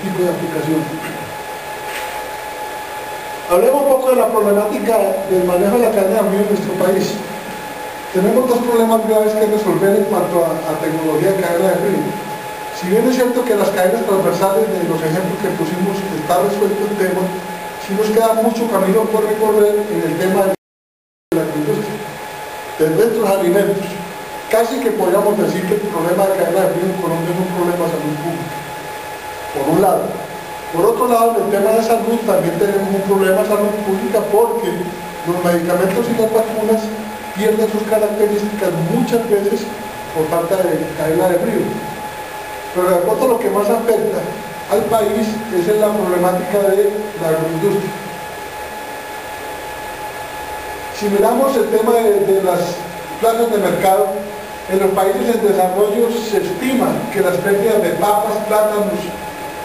tipo de aplicación. Hablemos un poco de la problemática del manejo de la cadena de frío en nuestro país. Tenemos dos problemas graves que resolver en cuanto a tecnología de cadena de frío. Si bien es cierto que las cadenas transversales de los ejemplos que pusimos está resuelto el tema, sí nos queda mucho camino por recorrer en el tema de la industria, de nuestros alimentos. Casi que podríamos decir que el problema de cadena de frío en Colombia es un problema de salud pública, por un lado. Por otro lado, en el tema de salud también tenemos un problema de salud pública porque los medicamentos y las vacunas pierden sus características muchas veces por falta de cadena de frío. Pero de acuerdo a lo que más afecta al país es en la problemática de la agroindustria. Si miramos el tema de las plazas de mercado, en los países en desarrollo se estima que las pérdidas de papas, plátanos,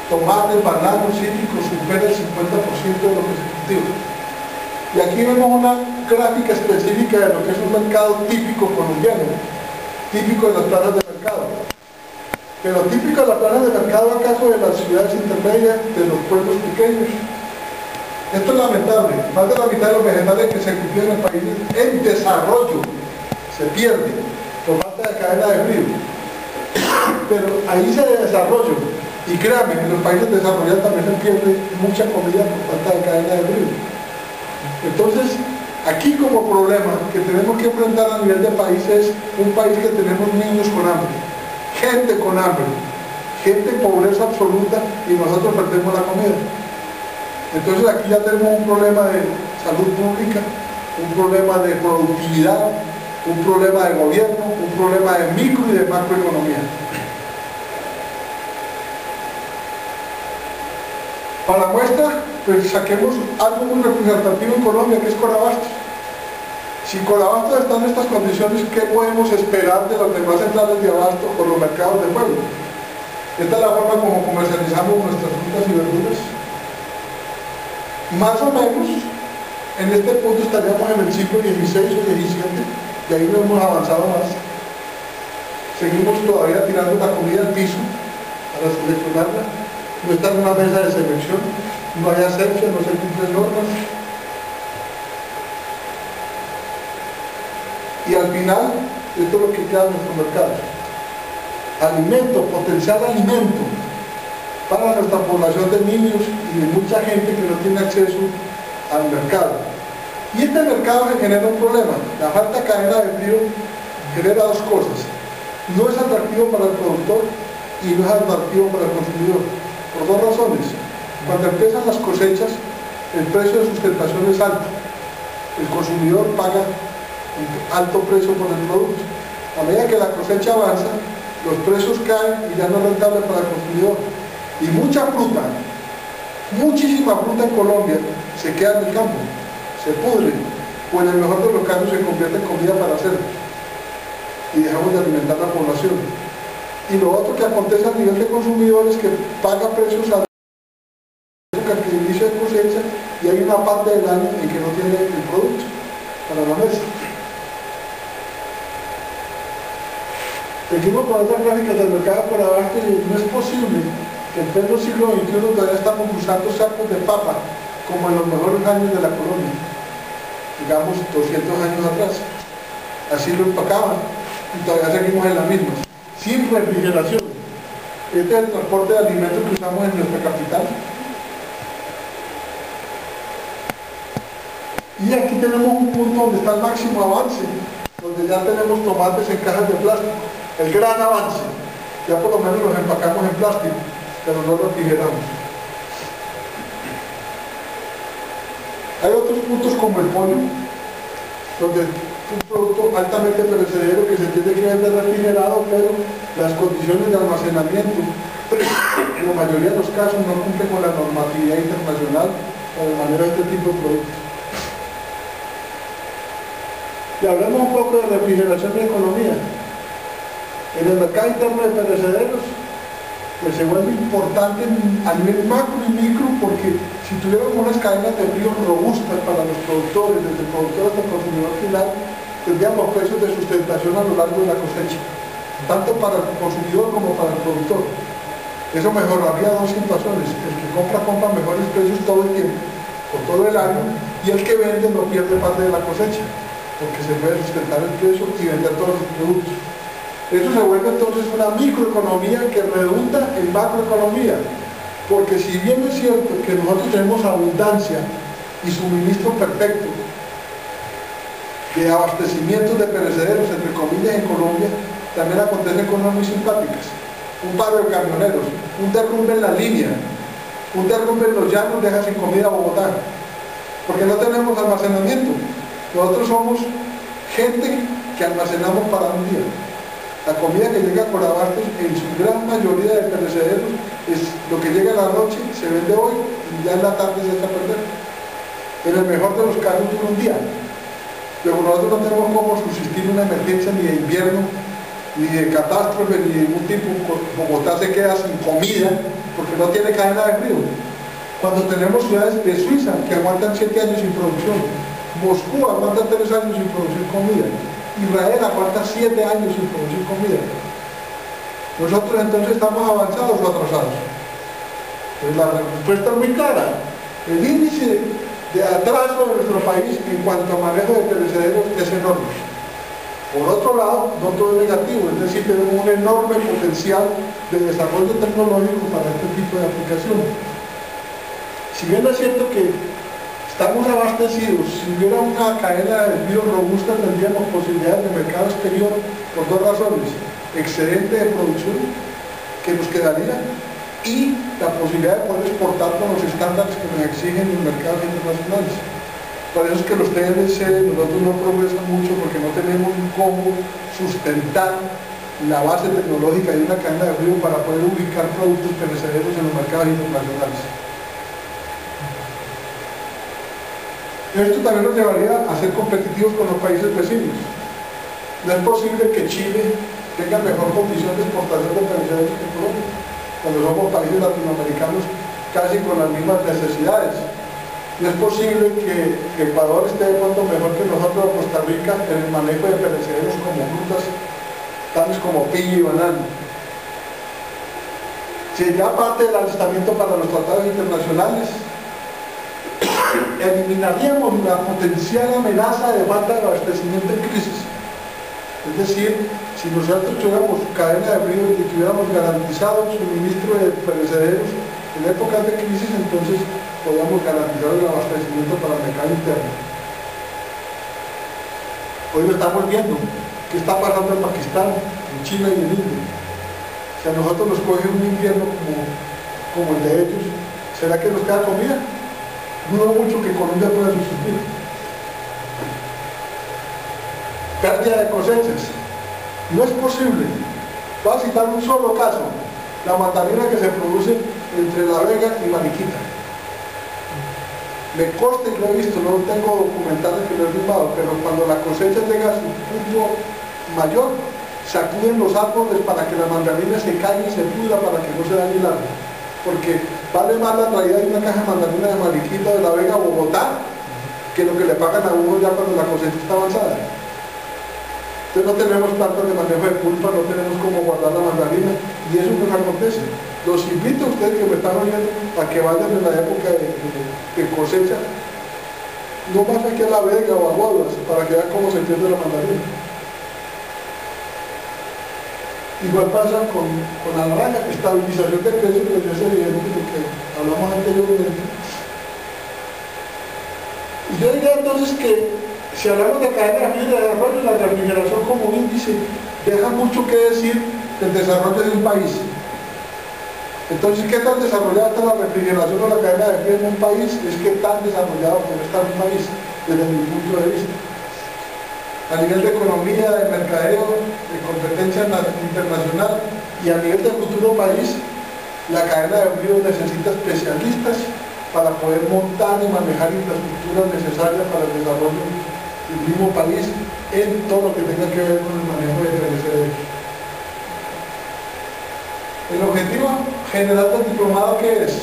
tomates, bananos, cítricos superan el 50% de lo que se cultiva. Y aquí vemos una gráfica específica de lo que es un mercado típico colombiano, típico de las plazas de mercado. Pero típico de las plazas de mercado acaso de las ciudades intermedias, de los pueblos pequeños. Esto es lamentable, más de la mitad de los vegetales que se cultivan en países en desarrollo se pierden por falta de cadena de frío. Pero ahí se desarrollo, y créanme, en los países desarrollados también se pierde mucha comida por falta de cadena de frío. Entonces, aquí como problema que tenemos que enfrentar a nivel de país es un país que tenemos niños con hambre, gente con hambre, gente en pobreza absoluta y nosotros perdemos la comida. Entonces aquí ya tenemos un problema de salud pública, un problema de productividad, un problema de gobierno, un problema de micro y de macroeconomía. Para muestra, pues saquemos algo muy representativo en Colombia, que es Corabastos. Si Corabastos está en estas condiciones, ¿qué podemos esperar de las demás centrales de abasto por los mercados del pueblo? Esta es la forma como comercializamos nuestras frutas y verduras. Más o menos, en este punto estaríamos en el siglo XVI o XVII, y ahí no hemos avanzado más. Seguimos todavía tirando la comida al piso para seleccionarla. No está en una mesa de selección, no hay asepsia, no se cumplen normas. Y al final, esto es lo que queda en nuestros mercados. Alimento, potencial alimento para nuestra población de niños y de mucha gente que no tiene acceso al mercado. Y este mercado se genera un problema. La falta de cadena de frío genera dos cosas. No es atractivo para el productor y no es atractivo para el consumidor. Por dos razones. Cuando empiezan las cosechas, el precio de sustentación es alto. El consumidor paga un alto precio por el producto. A medida que la cosecha avanza, los precios caen y ya no es rentable para el consumidor. Y mucha fruta, muchísima fruta en Colombia se queda en el campo, se pudre, o en el mejor de los casos se convierte en comida para cerdos y dejamos de alimentar a la población. Y lo otro que acontece a nivel de consumidores que paga precios a la que inicio de cosecha y hay una parte del año en que no tiene el producto para la mesa. Seguimos con otras gráficas del mercado por abajo y no es posible que en pleno siglo XXI todavía estamos usando sacos de papa como en los mejores años de la colonia, digamos 200 años atrás. Así lo empacaban y todavía seguimos en la misma, sin refrigeración. Este es el transporte de alimentos que usamos en nuestra capital. Y aquí tenemos un punto donde está el máximo avance, donde ya tenemos tomates en cajas de plástico, el gran avance. Ya por lo menos los empacamos en plástico, pero no los refrigeramos. Hay otros puntos como el pollo, donde un producto altamente perecedero que se tiene que vender refrigerado, pero las condiciones de almacenamiento en la mayoría de los casos no cumplen con la normatividad internacional para de manera este tipo de productos. Y hablemos un poco de refrigeración y economía. En el mercado interno de perecederos, pues se vuelve importante a nivel macro y micro, porque si tuviéramos unas cadenas de frío robustas para los productores, desde el productor hasta el consumidor final, tendríamos precios de sustentación a lo largo de la cosecha, tanto para el consumidor como para el productor. Eso mejoraría dos situaciones. El que compra mejores precios todo el tiempo, por todo el año, y el que vende no pierde parte de la cosecha, porque se puede sustentar el precio y vender todos los productos. Eso se vuelve entonces una microeconomía que redunda en macroeconomía, porque si bien es cierto que nosotros tenemos abundancia y suministro perfecto de abastecimientos de perecederos, entre comillas, en Colombia, también acontecen cosas muy simpáticas. Un paro de camioneros, un derrumbe en la línea, un derrumbe en los llanos deja sin comida a Bogotá, porque no tenemos almacenamiento. Nosotros somos gente que almacenamos para un día. La comida que llega a Corabastos, en su gran mayoría de perecederos, es lo que llega a la noche, se vende hoy y ya en la tarde se echa a perder. En el mejor de los casos dura un día. Pero nosotros no tenemos cómo subsistir una emergencia ni de invierno, ni de catástrofe, ni de ningún tipo. Bogotá se queda sin comida porque no tiene cadena de frío. Cuando tenemos ciudades de Suiza que aguantan 7 años sin producción, Moscú aguanta 3 años sin producir comida, Israel aguanta 7 años sin producir comida. Nosotros entonces estamos avanzados o atrasados. Pues la respuesta es muy clara. El índice de atraso de nuestro país en cuanto a manejo de perecederos es enorme. Por otro lado, no todo es negativo, es decir, tenemos un enorme potencial de desarrollo tecnológico para este tipo de aplicaciones. Si bien es cierto que estamos abastecidos, si hubiera una cadena de envío robusta tendríamos posibilidades de mercado exterior por dos razones: excedente de producción que nos quedaría y la posibilidad de poder exportar con los estándares que nos exigen los mercados internacionales. Por eso es que los TLC nosotros no progresan mucho, porque no tenemos cómo sustentar la base tecnológica de una cadena de frío para poder ubicar productos perecederos en los mercados internacionales. Esto también nos llevaría a ser competitivos con los países vecinos. No es posible que Chile tenga mejor condición de exportación de perecederos que Colombia, cuando somos países latinoamericanos casi con las mismas necesidades. No es posible que Ecuador esté de pronto mejor que nosotros, Costa Rica, en el manejo de perecederos como frutas, tales como piña y banano. Sería parte del alistamiento para los tratados internacionales. Eliminaríamos la potencial amenaza de falta de abastecimiento en crisis. Es decir, si nosotros tuviéramos cadena de frío y tuviéramos garantizado el suministro de perecederos en épocas de crisis, entonces podríamos garantizar el abastecimiento para el mercado interno. Hoy lo estamos viendo. ¿Qué está pasando en Pakistán, en China y en India? Si a nosotros nos coge un invierno como el de ellos, ¿será que nos queda comida? Dudo mucho que Colombia pueda subsistir. Pérdida de cosechas. No es posible. Voy a citar un solo caso: la mandarina que se produce entre La Vega y Mariquita. Me consta y lo he visto, no tengo documentales que lo he filmado, pero cuando la cosecha llega a su punto mayor, sacuden los árboles para que la mandarina se caiga y se pudra para que no se dañe el árbol. Porque vale más la traída de una caja de mandarina de Mariquita de La Vega a Bogotá que lo que le pagan a uno ya cuando la cosecha está avanzada. Entonces no tenemos plantas de manejo de pulpa, no tenemos cómo guardar la mandarina, y eso nos acontece. Los invito a ustedes que me están oyendo a que vayan en la época de cosecha, no más aquí a La Vega o a Guaduas, para que vean cómo se pierde la mandarina. Igual pasa con la naranja, estabilización de precios, pues es evidente de lo que hablamos anteriormente. Y yo diría entonces que si hablamos de cadena de desarrollo, la refrigeración como índice deja mucho que decir del desarrollo de un país. Entonces, ¿qué tan desarrollada está la refrigeración o la cadena de frío en un país? Es que tan desarrollado puede estar un país, desde mi punto de vista. A nivel de economía, de mercadeo, de competencia internacional y a nivel de futuro país, la cadena de frío necesita especialistas para poder montar y manejar infraestructuras necesarias para el desarrollo del mismo país en todo lo que tenga que ver con el manejo de perecederos. El objetivo general del diplomado, ¿qué es?